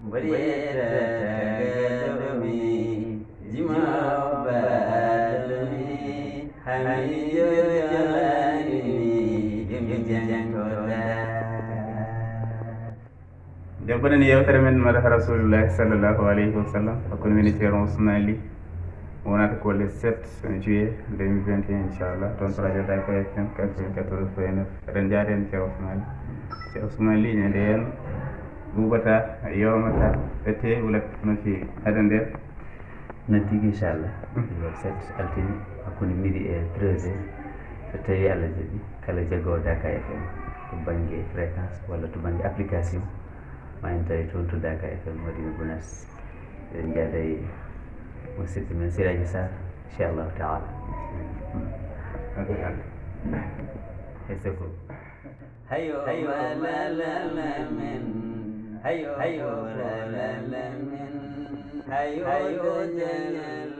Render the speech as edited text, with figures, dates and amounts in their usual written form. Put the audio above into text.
بريتك جمع بادمي حمي جلالي jabbanen yewtere men madaha rasulullahi sallllahu alayhi wa sallam hakkude min e ceerno Ousmane Ly wonata ko le 7 juillet 2021 inchallah toon to radio Dakar FM 94.9 eɗen jaade hen ceerno Ousmane Ly. ceerno Ousmane Ly ñande hen ɓuuɓata yowmata ɓette wulat no fewi haɗa nder noddigue inchallah le 7 altine hakkude midi e 13 so tawi Allah jaaɓi kala jaggowo Dakar FM to banggue fréquence walla to banggue application ma en tawi toon to Dakar FM waɗino Gounass eɗen jaada e musidɗo men Siraji Sarr inchallahu taala هيسكو هيو لا لا لا من هيو لا لا لا من هيو جلال